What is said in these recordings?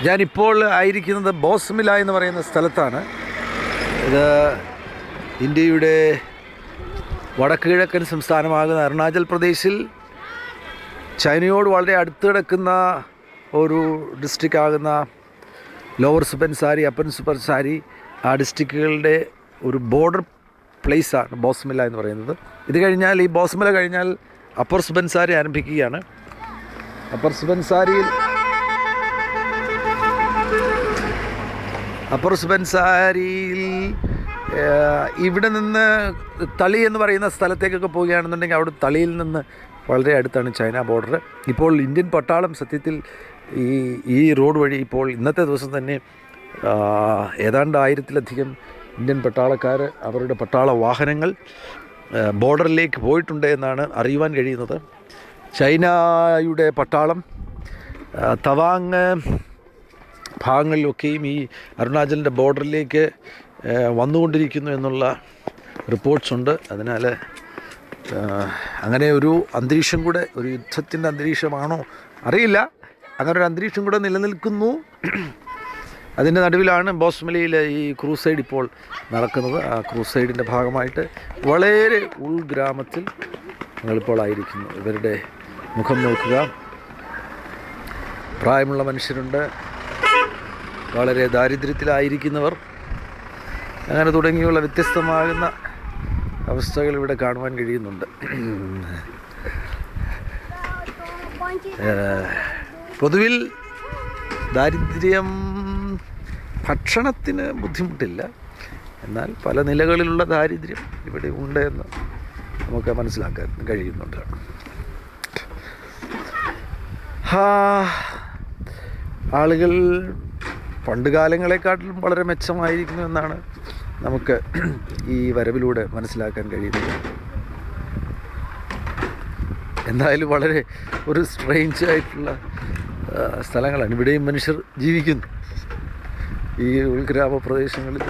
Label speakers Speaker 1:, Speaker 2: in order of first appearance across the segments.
Speaker 1: ഞാനിപ്പോൾ ആയിരിക്കുന്നത് ബോസ്മില എന്ന് പറയുന്ന സ്ഥലത്താണ്. ഇത് ഇന്ത്യയുടെ വടക്ക് കിഴക്കൻ സംസ്ഥാനമാകുന്ന അരുണാചൽ പ്രദേശിൽ ചൈനയോട് വളരെ അടുത്ത് കിടക്കുന്ന ഒരു ഡിസ്ട്രിക്റ്റ് ആകുന്ന ലോവർ സുബൻസാരി, അപ്പർ സുബൻസാരി, ആ ഡിസ്ട്രിക്റ്റുകളുടെ ഒരു ബോർഡർ പ്ലേസാണ് ബോസ്മില എന്ന് പറയുന്നത്. ഇത് കഴിഞ്ഞാൽ, ഈ ബോസ്മില കഴിഞ്ഞാൽ അപ്പർ സുബൻസാരി ആരംഭിക്കുകയാണ്. അപ്പർ സുബൻസാരിയിൽ ഇവിടെ നിന്ന് തളി എന്ന് പറയുന്ന സ്ഥലത്തേക്കൊക്കെ പോവുകയാണെന്നുണ്ടെങ്കിൽ അവിടെ തളിയിൽ നിന്ന് വളരെ അടുത്താണ് ചൈന ബോർഡർ. ഇപ്പോൾ ഇന്ത്യൻ പട്ടാളം സത്യത്തിൽ ഈ റോഡ് വഴി ഇപ്പോൾ ഇന്നത്തെ ദിവസം തന്നെ ഏതാണ്ട് 1000-ലധികം ഇന്ത്യൻ പട്ടാളക്കാർ അവരുടെ പട്ടാള വാഹനങ്ങൾ ബോർഡറിലേക്ക് പോയിട്ടുണ്ട് എന്നാണ് അറിയുവാൻ കഴിയുന്നത്. ചൈനയുടെ പട്ടാളം തവാങ് ഭാഗങ്ങളിലൊക്കെയും ഈ അരുണാചലിൻ്റെ ബോർഡറിലേക്ക് വന്നുകൊണ്ടിരിക്കുന്നു എന്നുള്ള റിപ്പോർട്ട്സ് ഉണ്ട്. അതിനാൽ അങ്ങനെ ഒരു അന്തരീക്ഷം കൂടെ, ഒരു യുദ്ധത്തിൻ്റെ അന്തരീക്ഷമാണോ അറിയില്ല, അങ്ങനെ ഒരു അന്തരീക്ഷം കൂടെ നിലനിൽക്കുന്നു. അതിൻ്റെ നടുവിലാണ് ബോസ്മിലയിൽ ഈ ക്രൂസൈഡ് ഇപ്പോൾ നടക്കുന്നത്. ആ ക്രൂസൈഡിൻ്റെ ഭാഗമായിട്ട് വളരെ ഉൾഗ്രാമത്തിൽ ഞങ്ങളിപ്പോൾ ആയിരിക്കുന്നു. ഇവരുടെ മുഖം നോക്കുക. പ്രായമുള്ള മനുഷ്യരുണ്ട്, വളരെ ദാരിദ്ര്യത്തിലായിരിക്കുന്നവർ, അങ്ങനെ തുടങ്ങിയുള്ള വ്യത്യസ്തമാകുന്ന അവസ്ഥകൾ ഇവിടെ കാണുവാൻ കഴിയുന്നുണ്ട്. പൊതുവിൽ ദാരിദ്ര്യം, ഭക്ഷണത്തിന് ബുദ്ധിമുട്ടില്ല, എന്നാൽ പല നിലകളിലുള്ള ദാരിദ്ര്യം ഇവിടെ ഉണ്ട് എന്ന് നമുക്ക് മനസ്സിലാക്കാൻ കഴിയുന്നുണ്ട്. ആളുകൾ പണ്ട് കാലങ്ങളെക്കാട്ടിലും വളരെ മെച്ചമായിരിക്കുന്നു എന്നാണ് നമുക്ക് ഈ വരവിലൂടെ മനസ്സിലാക്കാൻ കഴിയുന്നത്. എന്തായാലും വളരെ ഒരു സ്ട്രേഞ്ച് ആയിട്ടുള്ള സ്ഥലങ്ങളാണ്. ഇവിടെയും മനുഷ്യർ ജീവിക്കുന്നു. ഈ ഉൾഗ്രാമ പ്രദേശങ്ങളിൽ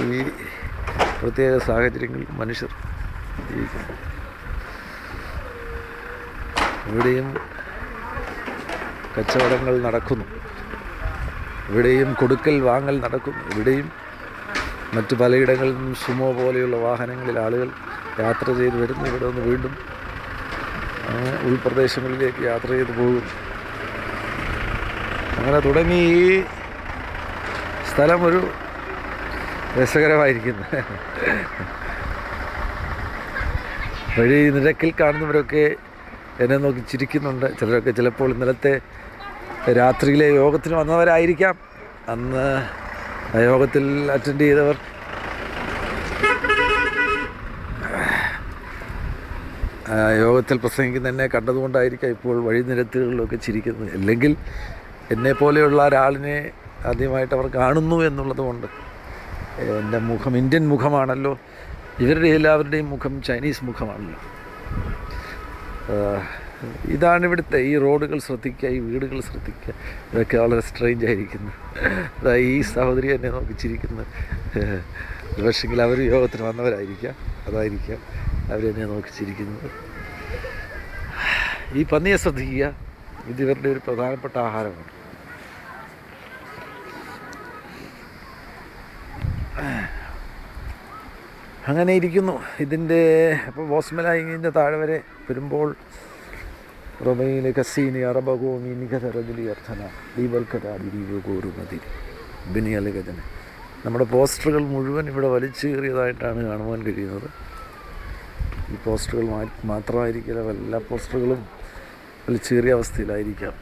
Speaker 1: ഈ പ്രത്യേക സാഹചര്യങ്ങളിൽ മനുഷ്യർ ജീവിക്കുന്നു. ഇവിടെയും കച്ചവടങ്ങൾ നടക്കുന്നു, ഇവിടെയും കൊടുക്കൽ വാങ്ങൽ നടക്കുന്നു. ഇവിടെയും മറ്റു പലയിടങ്ങളിൽ നിന്നും സുമോ പോലെയുള്ള വാഹനങ്ങളിൽ ആളുകൾ യാത്ര ചെയ്ത് വരുന്നു. ഇവിടെ നിന്ന് വീണ്ടും ഉൾപ്രദേശങ്ങളിലേക്ക് യാത്ര ചെയ്ത് പോകുന്നു. അങ്ങനെ തുടങ്ങി ഈ സ്ഥലം ഒരു രസകരമായിരിക്കുന്നു. വഴി നിരക്കിൽ കാണുന്നവരൊക്കെ എന്നെ നോക്കി ചിരിക്കുന്നുണ്ട്. ചിലരൊക്കെ ചിലപ്പോൾ ഇന്നലത്തെ രാത്രിയിലെ യോഗത്തിന് വന്നവരായിരിക്കാം. അന്ന് ആ യോഗത്തിൽ അറ്റൻഡ് ചെയ്തവർ. യോഗത്തിൽ പ്രസംഗിക്കുന്ന എന്നെ കണ്ടതുകൊണ്ടായിരിക്കാം ഇപ്പോൾ വഴിനിരത്തുകളിലൊക്കെ ചിരിക്കുന്നത്. അല്ലെങ്കിൽ എന്നെപ്പോലെയുള്ള ഒരാളിനെ ആദ്യമായിട്ട് അവർ കാണുന്നു എന്നുള്ളത് കൊണ്ട്. എൻ്റെ മുഖം ഇന്ത്യൻ മുഖമാണല്ലോ, ഇവരുടെ എല്ലാവരുടെയും മുഖം ചൈനീസ് മുഖമാണല്ലോ. ഇതാണ് ഇവിടുത്തെ ഈ റോഡുകൾ ശ്രദ്ധിക്കുക, ഈ വീടുകൾ ശ്രദ്ധിക്കുക. ഇതൊക്കെ വളരെ സ്ട്രേഞ്ച് ആയിരിക്കുന്നു. ഈ സഹോദരി എന്നെ നോക്കിച്ചിരിക്കുന്നത്. പക്ഷെങ്കിൽ അവർ യോഗത്തിന് വന്നവരായിരിക്കാം, അതായിരിക്കാം അവരെന്നെ നോക്കിച്ചിരിക്കുന്നത്. ഈ പന്നിയെ ശ്രദ്ധിക്കുക, ഇത് ഇവരുടെ ഒരു പ്രധാനപ്പെട്ട ആഹാരമാണ്. അങ്ങനെ ഇരിക്കുന്നു ഇതിൻ്റെ. അപ്പോൾ ബോസ്മില ഇതിൻ്റെ താഴെ വരെ വരുമ്പോൾ റൊമയിലെ കസീനി അറബഗോമി നികതറജലി അർത്ഥന ദീപൽക്കഥാതിരിവോരുമതി ബിനിയലഗജന. നമ്മുടെ പോസ്റ്ററുകൾ മുഴുവൻ ഇവിടെ വലിച്ചേറിയതായിട്ടാണ് കാണുവാൻ കഴിയുന്നത്. ഈ പോസ്റ്ററുകൾ മാത്രമായിരിക്കില്ല, എല്ലാ പോസ്റ്ററുകളും വലിച്ചേറിയ അവസ്ഥയിലായിരിക്കാം.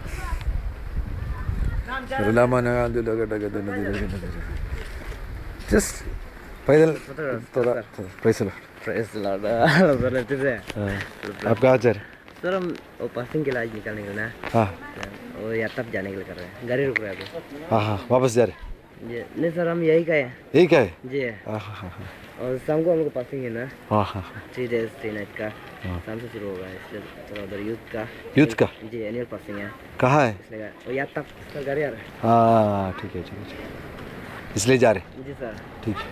Speaker 1: ജസ്റ്റ് पैदल थोड़ा प्राइस ला आप कहाँ जा रहे?
Speaker 2: सर हम पासिंग के लिए निकालने के लिए ना।
Speaker 1: हाँ,
Speaker 2: और या तब जाने के लिए कर रहे हैं, गाड़ी रुक रहा है अभी।
Speaker 1: हाँ हाँ, वापस जा रहे?
Speaker 2: जी नहीं सर, हम यही का है।
Speaker 1: यही का है?
Speaker 2: जी
Speaker 1: हाँ हाँ हाँ।
Speaker 2: और शाम को हम लोग पासिंग है ना।
Speaker 1: हाँ हाँ,
Speaker 2: 3 days 3 night का शाम से शुरू होगा, इसलिए थोड़ा उधर यूथ का जी एनुअल पासिंग है।
Speaker 1: कहाँ है?
Speaker 2: इसलिए और या तब सर गाड़ी आ रहा है।
Speaker 1: हाँ ठीक है ठीक है, इसलिए जा रहे?
Speaker 2: जी सर
Speaker 1: ठीक है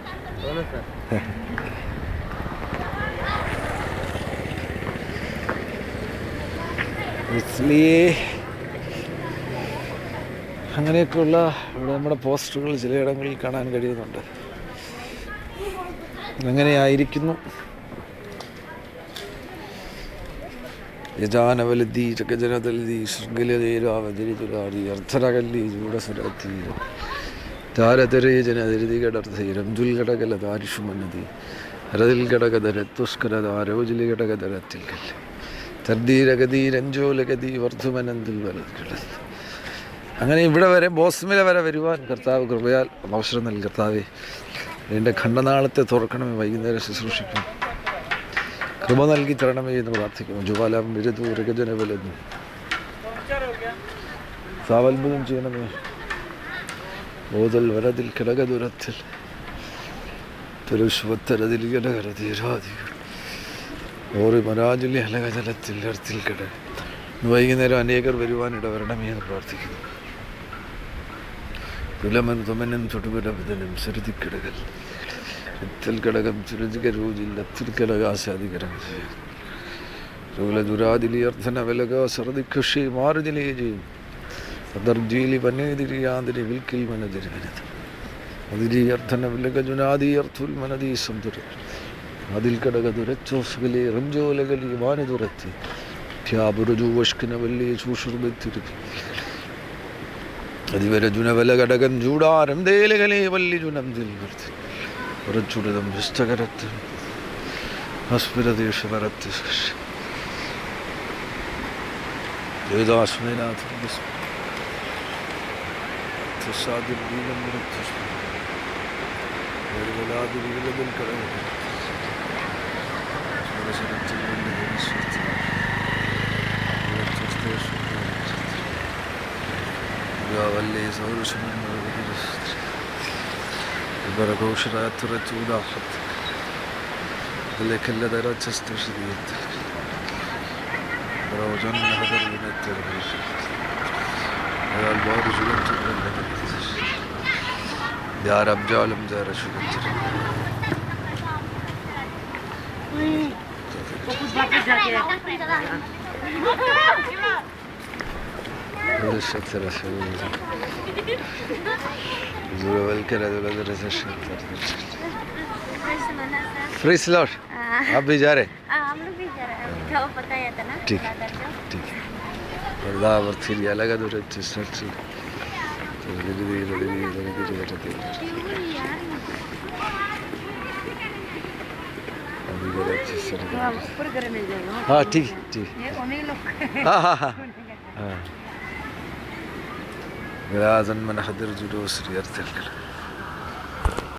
Speaker 2: सर।
Speaker 1: इसलिए അങ്ങനെയൊക്കെയുള്ള ഇവിടെ നമ്മുടെ പോസ്റ്ററുകൾ ചിലയിടങ്ങളിൽ കാണാൻ കഴിയുന്നുണ്ട്. അങ്ങനെയായിരിക്കുന്നു. യജാനവലതി ചകജനതലതി ശൃംഖലതേരാവതിരിതുരാതി അർത്ഥരകല്ലി ചൂടസുരത്തീര താരതരേ ജനധരിതി കടർധീരം ദുൽഘടകല താരിഷുമന്നതി ഹരതിൽ ഘടകധരത്തുഷ്കരതാരോജിലി ഘടകധരത്തിൽ കല്ല് തർദീരഗതീരഞ്ജോലഗതി വർദ്ധുമനന്തിൽ വലത്. അങ്ങനെ ഇവിടെ വരെ ബോസ്മില വരെ വരുവാൻ കർത്താവ് കൃപയാൽ അവസരം നൽകി. കർത്താവെ, എൻ്റെ ഖണ്ഡനാളത്തെ തുറക്കണമേ, വൈകുന്നേരം ശുശ്രൂഷിക്കണം, കൃപ നൽകി തരണമേ എന്ന് പ്രാർത്ഥിക്കുന്നു. ജുവാലാം വിരുദു രഗജനവലതു സാവത്ഭുതം ചെയ്യണമേ. ഓതൽ വരതിൽ കിടകദുരത്തിൽ തുരുശ്വത്തരതിൽ കിടകരതീരാധികൾ ഓറി മരാജുലി അലകജലത്തിൽ അർത്തിൽ കിട. വൈകുന്നേരം അനേകർ വരുവാൻ ഇടവരണമേ എന്ന് പ്രാർത്ഥിക്കുന്നു. തുലമൻ തുമനും തൊടുപുരവിതനും സരുതിക്കിടകൽ എത്തൽ ഘടകം ചുരുതികരൂജിൽ അത്തിൽ കടകാശാധികരം ദുരാതിലി അർത്ഥന വിലക സർദിഖഷി മാറുതിലേ ചെയ്യും അതർജീലി വനേതിരിയാതിരി വിൽക്കിൽ മനതിരിവനത് അതിരി അർത്ഥന വിലക ജുനാദി അർത്ഥുൽ മനദീ സന്തുര അതിൽ കടക ദുരച്ചോസുകലേ റംജോലകലി വാനുതുരത്തി ത്യാപുരജു വഷ്കിനവല്ലി ചൂഷുർബത്തിരുത്തി അതിവരെ ജുനവല ഘടകം ചൂടാരം ദേലകലേ വല്ലി ജുനം ദിൽവർത്തി ഉറച്ചുടിതം പുസ്തകരത്ത് അസ്ഫുരദേശവരത്ത് ദേവദാസ്മനാഥ വല്ലേ സൗരശമൻ برغوشرات لك الذي تستشهد روجان هذا من التربيش يا البارج لم تغلب يا رب جعلم دار شكر هذا الشكر फ्रेश लॉट आप भी जा रहे?
Speaker 3: हम लोग भी जा रहे हैं, क्या पता है था ना।
Speaker 1: ठीक है, ठीक है। और फिर ये लगा दो स्टार्ट से तो हाँ ठीक ठीक हाँ हाँ हाँ हाँ من حضر جلوس رياض الكلام